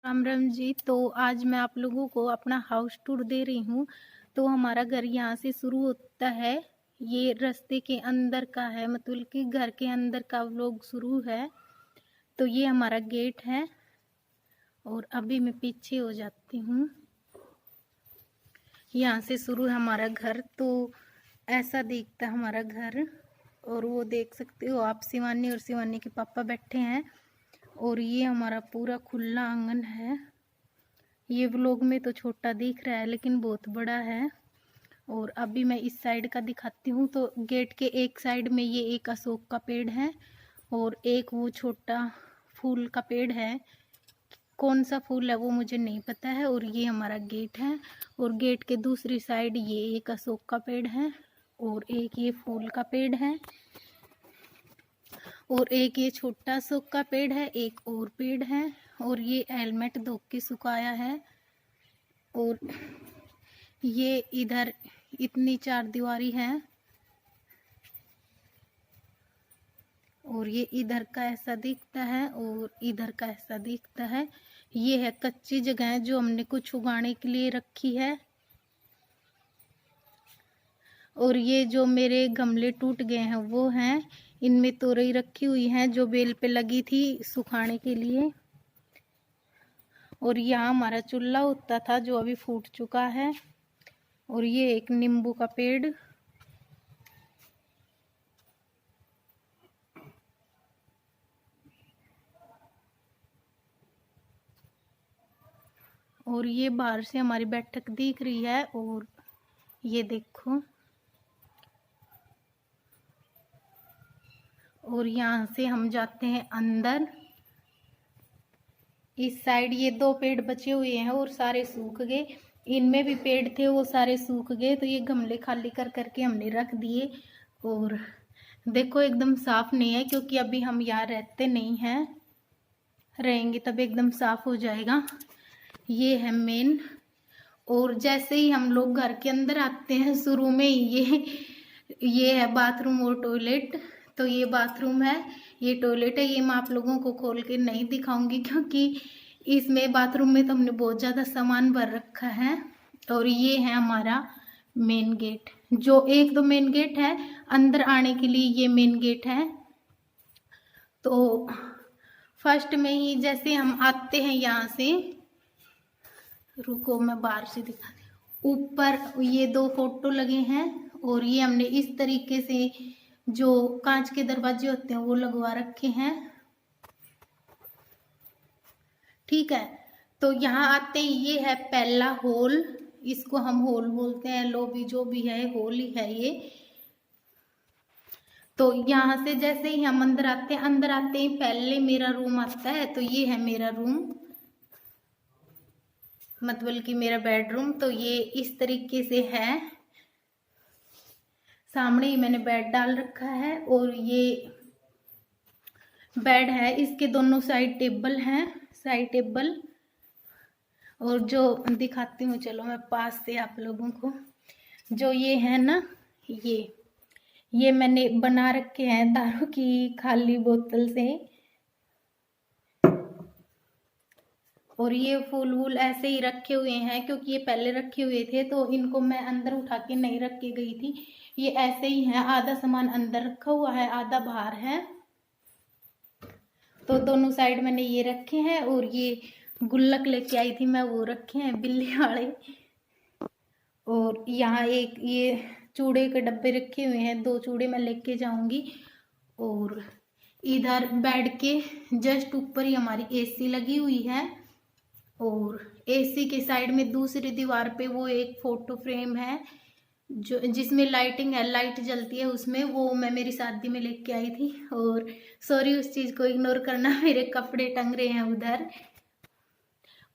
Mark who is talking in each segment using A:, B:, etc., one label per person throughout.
A: राम राम जी। तो आज मैं आप लोगों को अपना हाउस टूर दे रही हूँ। तो हमारा घर यहाँ से शुरू होता है, ये रास्ते के अंदर का है, मतलब कि घर के अंदर का व्लॉग शुरू है। तो ये हमारा गेट है और अभी मैं पीछे हो जाती हूँ। यहाँ से शुरू है हमारा घर। तो ऐसा दिखता है हमारा घर। और वो देख सकते हो आप, शिवानी और शिवानी के पापा बैठे हैं। और ये हमारा पूरा खुला आंगन है। ये व्लॉग में तो छोटा दिख रहा है लेकिन बहुत बड़ा है। और अभी मैं इस साइड का दिखाती हूँ। तो गेट के एक साइड में ये एक अशोक का पेड़ है और एक वो छोटा फूल का पेड़ है। कौन सा फूल है वो मुझे नहीं पता है। और ये हमारा गेट है और गेट के दूसरी साइड ये एक अशोक का पेड़ है और एक ये फूल का पेड़ है और एक ये छोटा अशोक का पेड़ है, एक और पेड़ है। और ये हेलमेट धो के सुखाया है। और ये इधर इतनी चार दीवारी है और ये इधर का ऐसा दिखता है और इधर का ऐसा दिखता है। ये है कच्ची जगह जो हमने कुछ उगाने के लिए रखी है। और ये जो मेरे गमले टूट गए हैं वो हैं, इनमें तोरई रखी हुई हैं जो बेल पे लगी थी सुखाने के लिए। और यहाँ हमारा चूल्हा होता था जो अभी फूट चुका है। और ये एक नींबू का पेड़। और ये बाहर से हमारी बैठक दिख रही है। और ये देखो, और यहाँ से हम जाते हैं अंदर। इस साइड ये दो पेड़ बचे हुए हैं और सारे सूख गए। इनमें भी पेड़ थे, वो सारे सूख गए। तो ये गमले खाली कर करके हमने रख दिए। और देखो एकदम साफ नहीं है क्योंकि अभी हम यहाँ रहते नहीं हैं, रहेंगे तब एकदम साफ हो जाएगा। ये है मेन। और जैसे ही हम लोग घर के अंदर आते हैं शुरू में ये है बाथरूम और टॉयलेट। तो ये बाथरूम है, ये टॉयलेट है। ये मैं आप लोगों को खोल के नहीं दिखाऊंगी क्योंकि इसमें बाथरूम में तो हमने बहुत ज़्यादा सामान भर रखा है। और ये है हमारा मेन गेट, जो एक दो मेन गेट है अंदर आने के लिए, ये मेन गेट है। तो फर्स्ट में ही जैसे हम आते हैं यहाँ से, रुको मैं बाहर से दिखा, ऊपर ये दो फोटो लगे हैं और ये हमने इस तरीके से जो कांच के दरवाजे होते हैं वो लगवा रखे हैं। ठीक है। तो यहाँ आते ही ये है पहला हॉल, इसको हम हॉल बोलते हैं, लॉबी जो भी है हॉल ही है ये। तो यहाँ से जैसे ही हम अंदर आते ही पहले मेरा रूम आता है। तो ये है मेरा रूम, मतलब कि मेरा बेडरूम। तो ये इस तरीके से है, सामने ही मैंने बेड डाल रखा है। और ये बेड है, इसके दोनों साइड टेबल हैं, साइड टेबल। और जो दिखाती हूँ, चलो मैं पास से आप लोगों को, जो ये है ना, ये मैंने बना रखे हैं दारू की खाली बोतल से। और ये फूल वूल ऐसे ही रखे हुए हैं क्योंकि ये पहले रखे हुए थे तो इनको मैं अंदर उठा के नहीं रख के गई थी। ये ऐसे ही है, आधा सामान अंदर रखा हुआ है, आधा बाहर है। तो दोनों साइड मैंने ये रखे हैं। और ये गुल्लक लेके आई थी मैं, वो रखे हैं बिल्ली वाले। और यहाँ एक ये चूड़े के डब्बे रखे हुए हैं, दो चूड़े मैं लेके जाऊंगी। और इधर बेड के जस्ट ऊपर ही हमारी एसी लगी हुई है। और एसी के साइड में दूसरी दीवार पे वो एक फोटो फ्रेम है जो जिसमें लाइटिंग है, लाइट जलती है उसमें, वो मैं मेरी शादी में लेके आई थी। और सॉरी उस चीज़ को इग्नोर करना, मेरे कपड़े टंग रहे हैं उधर।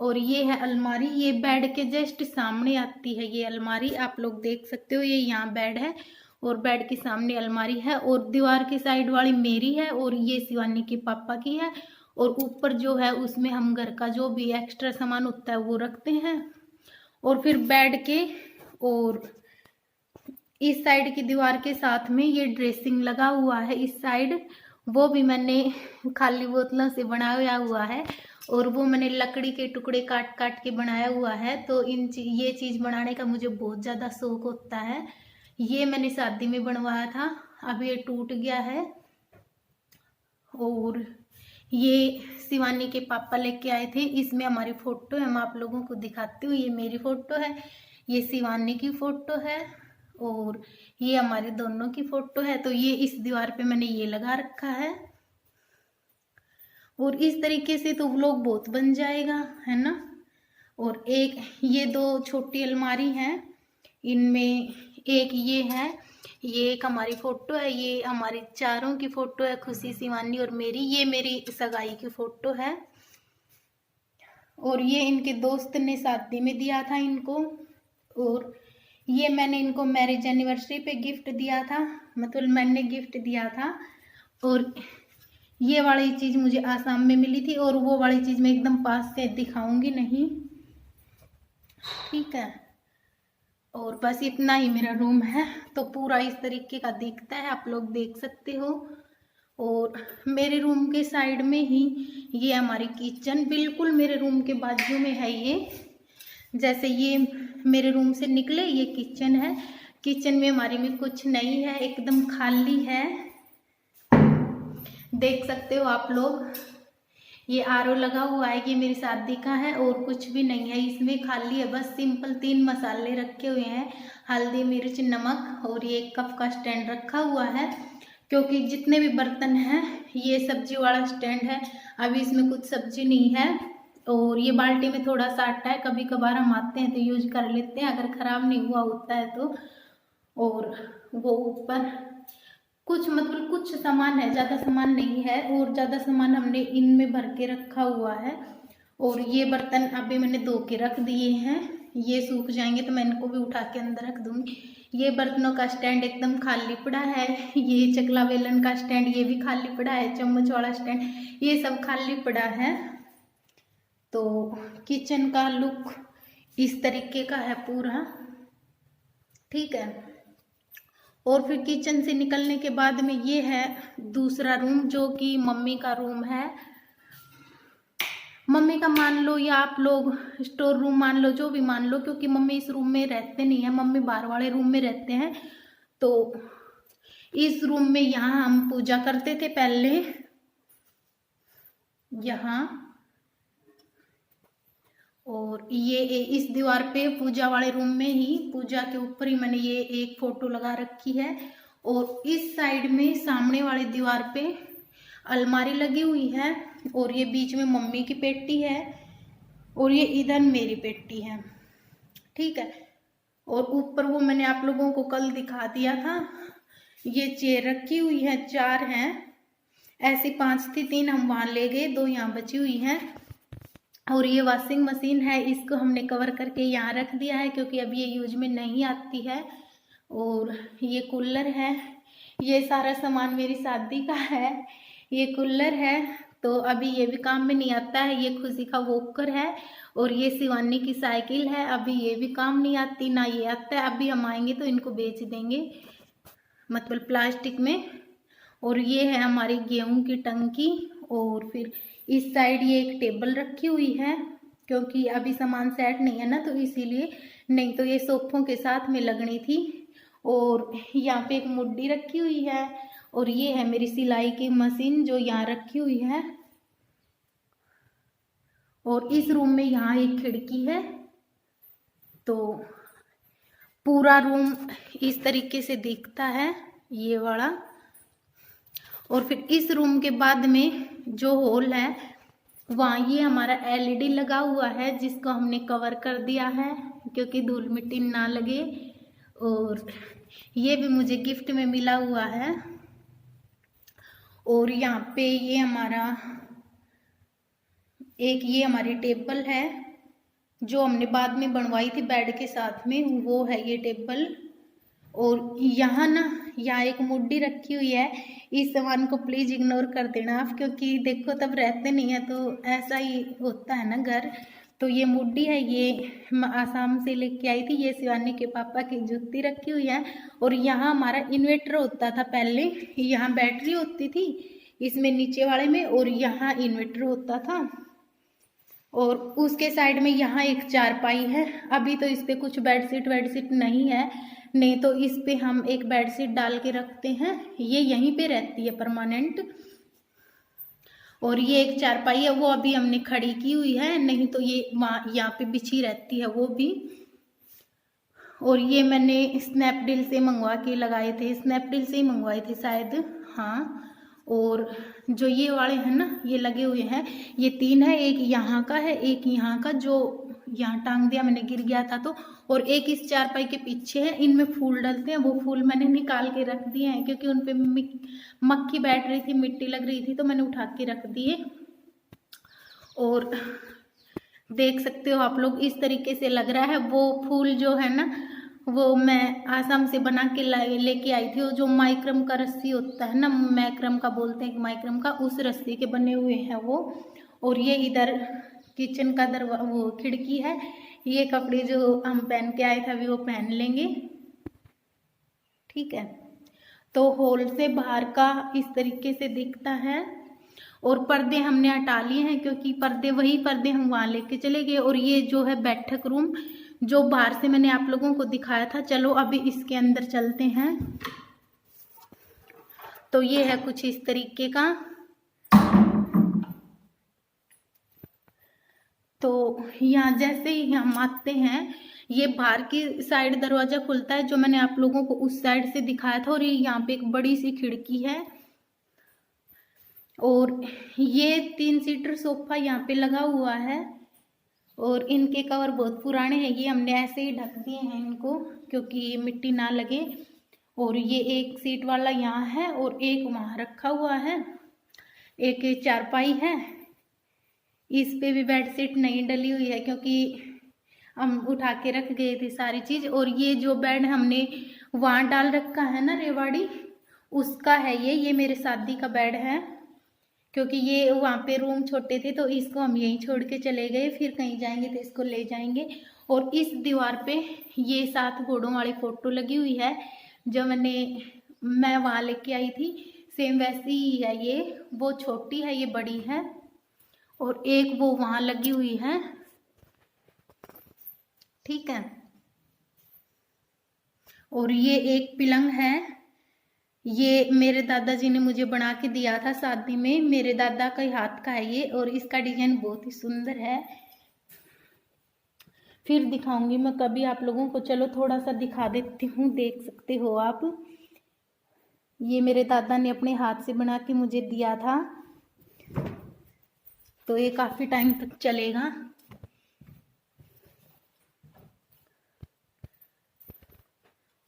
A: और ये है अलमारी, ये बेड के जस्ट सामने आती है ये अलमारी, आप लोग देख सकते हो। ये यहाँ बेड है और बेड के सामने अलमारी है। और दीवार की साइड वाली मेरी है और ये शिवानी के पापा की है। और ऊपर जो है उसमें हम घर का जो भी एक्स्ट्रा सामान होता है वो रखते हैं। और फिर बेड के और इस साइड की दीवार के साथ में ये ड्रेसिंग लगा हुआ है इस साइड, वो भी मैंने खाली बोतलों से बनाया हुआ है। और वो मैंने लकड़ी के टुकड़े काट काट के बनाया हुआ है। तो ये चीज़ बनाने का मुझे बहुत ज़्यादा शौक होता है। ये मैंने शादी में बनवाया था, अब ये टूट गया है। और ये शिवानी के पापा लेके आए थे, इसमें हमारी फ़ोटो है, मैं आप लोगों को दिखाती हूँ। ये मेरी फ़ोटो है, ये शिवानी की फ़ोटो है, और ये हमारे दोनों की फ़ोटो है। तो ये इस दीवार पे मैंने ये लगा रखा है। और इस तरीके से तो व्लॉग बहुत बन जाएगा, है ना। और एक ये 2 छोटी अलमारी हैं, इनमें एक ये है, ये एक हमारी फ़ोटो है, ये हमारी चारों की फ़ोटो है, खुशी, शिवानी और मेरी। ये मेरी सगाई की फ़ोटो है। और ये इनके दोस्त ने शादी में दिया था इनको। और ये मैंने इनको मैरिज एनिवर्सरी पे गिफ्ट दिया था, मतलब मैंने गिफ्ट दिया था। और ये वाली चीज़ मुझे आसाम में मिली थी, और वो वाली चीज़ मैं एकदम पास से दिखाऊंगी नहीं, ठीक है। और बस इतना ही मेरा रूम है। तो पूरा इस तरीके का दिखता है, आप लोग देख सकते हो। और मेरे रूम के साइड में ही ये हमारी किचन, बिल्कुल मेरे रूम के बाजू में है ये। जैसे ये मेरे रूम से निकले ये किचन है। किचन में हमारी में कुछ नहीं है, एकदम खाली है, देख सकते हो आप लोग। ये आरओ लगा हुआ है, ये मेरी शादी का है, और कुछ भी नहीं है इसमें, खाली है। बस सिंपल 3 मसाले रखे हुए हैं, हल्दी, मिर्च, नमक, और ये एक कप का स्टैंड रखा हुआ है। क्योंकि जितने भी बर्तन हैं, ये सब्जी वाला स्टैंड है, अभी इसमें कुछ सब्जी नहीं है। और ये बाल्टी में थोड़ा सा आटा है, कभी कभार हम आते हैं तो यूज कर लेते हैं, अगर ख़राब नहीं हुआ होता है तो। और वो ऊपर कुछ, मतलब कुछ सामान है, ज़्यादा सामान नहीं है, और ज़्यादा सामान हमने इनमें भर के रखा हुआ है। और ये बर्तन अभी मैंने धो के रख दिए हैं, ये सूख जाएंगे तो मैं इनको भी उठा के अंदर रख दूँगी। ये बर्तनों का स्टैंड एकदम खाली पड़ा है। ये चकला बेलन का स्टैंड, ये भी खाली पड़ा है। चम्मच वाला स्टैंड, ये सब खाली पड़ा है। तो किचन का लुक इस तरीके का है पूरा, ठीक है। और फिर किचन से निकलने के बाद में ये है दूसरा रूम, जो कि मम्मी का रूम है। मम्मी का मान लो, या आप लोग स्टोर रूम मान लो, जो भी मान लो, क्योंकि मम्मी इस रूम में रहते नहीं है, मम्मी बाहर वाले रूम में रहते हैं। तो इस रूम में यहाँ हम पूजा करते थे पहले, यहाँ। और ये इस दीवार पे पूजा वाले रूम में ही, पूजा के ऊपर ही मैंने ये एक फोटो लगा रखी है। और इस साइड में सामने वाली दीवार पे अलमारी लगी हुई है, और ये बीच में मम्मी की पेटी है, और ये इधर मेरी पेटी है, ठीक है। और ऊपर वो मैंने आप लोगों को कल दिखा दिया था, ये चेयर रखी हुई है, 4 हैं, ऐसी 5 थी, 3 हम वहाँ ले गए, 2 यहाँ बची हुई हैं। और ये वॉशिंग मशीन है, इसको हमने कवर करके यहाँ रख दिया है, क्योंकि अब ये यूज में नहीं आती है। और ये कूलर है, ये सारा सामान मेरी शादी का है। ये कूलर है, तो अभी ये भी काम में नहीं आता है। ये खुशी का वॉकर है, और ये शिवानी की साइकिल है, अभी ये भी काम नहीं आती, ना ये आता है। अभी हम आएंगे तो इनको बेच देंगे, मतलब प्लास्टिक में। और ये है हमारी गेहूं की टंकी। और फिर इस साइड ये एक टेबल रखी हुई है, क्योंकि अभी सामान सेट नहीं है ना, तो इसीलिए, नहीं तो ये सोफों के साथ में लगनी थी। और यहाँ पे एक मुड्डी रखी हुई है, और ये है मेरी सिलाई की मशीन जो यहाँ रखी हुई है। और इस रूम में यहाँ एक खिड़की है। तो पूरा रूम इस तरीके से दिखता है, ये वाला। और फिर इस रूम के बाद में जो हॉल है, वहाँ ये हमारा एलईडी लगा हुआ है, जिसको हमने कवर कर दिया है, क्योंकि धूल मिट्टी ना लगे। और ये भी मुझे गिफ्ट में मिला हुआ है। और यहाँ पे ये हमारी टेबल है, जो हमने बाद में बनवाई थी बेड के साथ में, वो है ये टेबल। और यहाँ एक मुड्डी रखी हुई है, इस सामान को प्लीज़ इग्नोर कर देना आप, क्योंकि देखो तब रहते नहीं है तो ऐसा ही होता है ना घर। तो ये मुड्डी है, ये आसाम से लेके आई थी, ये शिवानी के पापा की जूती रखी हुई है। और यहाँ हमारा इन्वर्टर होता था पहले, यहाँ बैटरी होती थी इसमें नीचे वाले में, और यहाँ इन्वर्टर होता था। और उसके साइड में यहाँ एक चारपाई है। अभी तो इस पे कुछ बेडशीट नहीं है, नहीं तो इस पे हम एक बेडशीट डाल के रखते हैं, ये यहीं पे रहती है परमानेंट। और ये एक चारपाई है, वो अभी हमने खड़ी की हुई है, नहीं तो ये वहाँ यहाँ पे बिछी रहती है वो भी। और ये मैंने स्नैपडील से मंगवा के लगाए थे, स्नैपडील से ही मंगवाए थे शायद, हाँ। और जो ये वाले हैं ना, ये लगे हुए हैं, ये 3 है, एक यहाँ का है, एक यहाँ का जो यहाँ टांग दिया मैंने, गिर गया था तो, और एक इस चारपाई के पीछे है। इनमें फूल डलते हैं, वो फूल मैंने निकाल के रख दिए हैं क्योंकि उन पे मक्खी बैठ रही थी, मिट्टी लग रही थी, तो मैंने उठा के रख दिए। और देख सकते हो आप लोग, इस तरीके से लग रहा है। वो फूल जो है ना, वो मैं आसाम से बना के लेके आई थी। वो जो माइक्रम का रस्सी होता है ना, मैक्रम का बोलते हैं, माइक्रम का, उस रस्सी के बने हुए हैं वो। और ये इधर किचन का वो खिड़की है। ये कपड़े जो हम पहन के आए थे अभी वो पहन लेंगे, ठीक है। तो हॉल से बाहर का इस तरीके से दिखता है। और पर्दे हमने हटा लिए हैं क्योंकि पर्दे, वही पर्दे हम वहाँ लेके चले गए। और ये जो है बैठक रूम, जो बाहर से मैंने आप लोगों को दिखाया था। चलो अभी इसके अंदर चलते हैं। तो ये है कुछ इस तरीके का। तो यहाँ जैसे ही हम आते हैं, ये बाहर की साइड दरवाजा खुलता है, जो मैंने आप लोगों को उस साइड से दिखाया था। और ये यहाँ पे एक बड़ी सी खिड़की है। और ये 3 सीटर सोफा यहाँ पे लगा हुआ है। और इनके कवर बहुत पुराने हैं, ये हमने ऐसे ही ढक दिए हैं इनको क्योंकि ये मिट्टी ना लगे। और ये एक सीट वाला यहाँ है और एक वहाँ रखा हुआ है। एक ये चारपाई है, इस पे भी बेडशीट नहीं डली हुई है क्योंकि हम उठा के रख गए थे सारी चीज़। और ये जो बेड हमने वहाँ डाल रखा है ना, रेवाड़ी, उसका है ये मेरे शादी का बेड है। क्योंकि ये वहाँ पे रूम छोटे थे तो इसको हम यहीं छोड़ के चले गए, फिर कहीं जाएंगे तो इसको ले जाएंगे। और इस दीवार पे ये 7 घोड़ों वाली फोटो लगी हुई है, जो मैं वहाँ लेके आई थी, सेम वैसी ही है ये। वो छोटी है, ये बड़ी है। और एक वो वहाँ लगी हुई है, ठीक है। और ये एक पलंग है, ये मेरे दादाजी ने मुझे बना के दिया था शादी में, मेरे दादा का हाथ का है ये। और इसका डिजाइन बहुत ही सुंदर है, फिर दिखाऊंगी मैं कभी आप लोगों को। चलो थोड़ा सा दिखा देती हूँ, देख सकते हो आप। ये मेरे दादा ने अपने हाथ से बना के मुझे दिया था, तो ये काफ़ी टाइम तक चलेगा।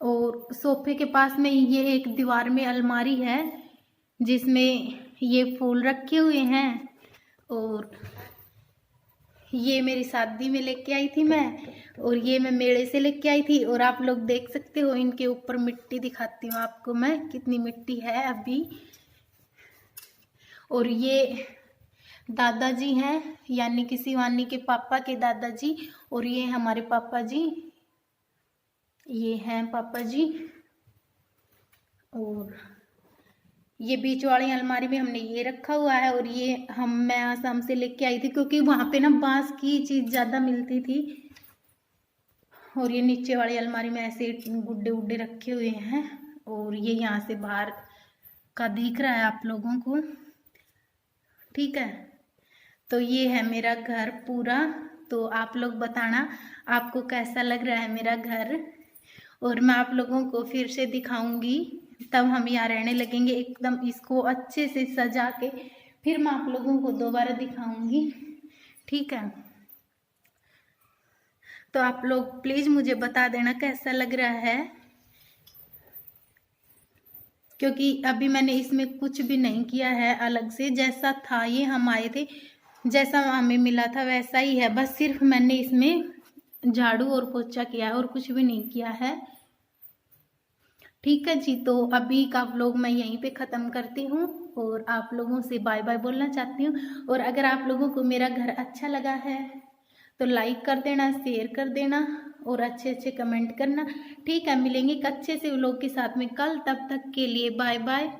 A: और सोफे के पास में ये एक दीवार में अलमारी है जिसमें ये फूल रखे हुए हैं। और ये मेरी शादी में लेके आई थी मैं, और ये मैं मेले से लेके आई थी। और आप लोग देख सकते हो इनके ऊपर मिट्टी, दिखाती हूँ आपको मैं कितनी मिट्टी है अभी। और ये दादाजी हैं, यानी कि शिवानी के पापा के दादाजी। और ये हमारे पापा जी, ये हैं पापा जी। और ये बीच वाली अलमारी में हमने ये रखा हुआ है। और ये मैं आसाम से लेके आई थी क्योंकि वहाँ पे ना बांस की चीज़ ज़्यादा मिलती थी। और ये नीचे वाली अलमारी में ऐसे गुड्डे उड्डे रखे हुए हैं। और ये यहाँ से बाहर का दिख रहा है आप लोगों को, ठीक है। तो ये है मेरा घर पूरा। तो आप लोग बताना आपको कैसा लग रहा है मेरा घर। और मैं आप लोगों को फिर से दिखाऊंगी, तब हम यहाँ रहने लगेंगे एकदम इसको अच्छे से सजा के, फिर मैं आप लोगों को दोबारा दिखाऊंगी, ठीक है। तो आप लोग प्लीज़ मुझे बता देना कैसा लग रहा है, क्योंकि अभी मैंने इसमें कुछ भी नहीं किया है अलग से। जैसा था ये हम आए थे, जैसा हमें मिला था वैसा ही है, बस सिर्फ मैंने इसमें झाड़ू और पोछा किया है और कुछ भी नहीं किया है, ठीक है जी। तो अभी का व्लॉग मैं यहीं पे ख़त्म करती हूँ और आप लोगों से बाय बाय बोलना चाहती हूँ। और अगर आप लोगों को मेरा घर अच्छा लगा है तो लाइक कर देना, शेयर कर देना और अच्छे अच्छे कमेंट करना, ठीक है। मिलेंगे एक अच्छे से व्लॉग के साथ में कल, तब तक के लिए बाय बाय।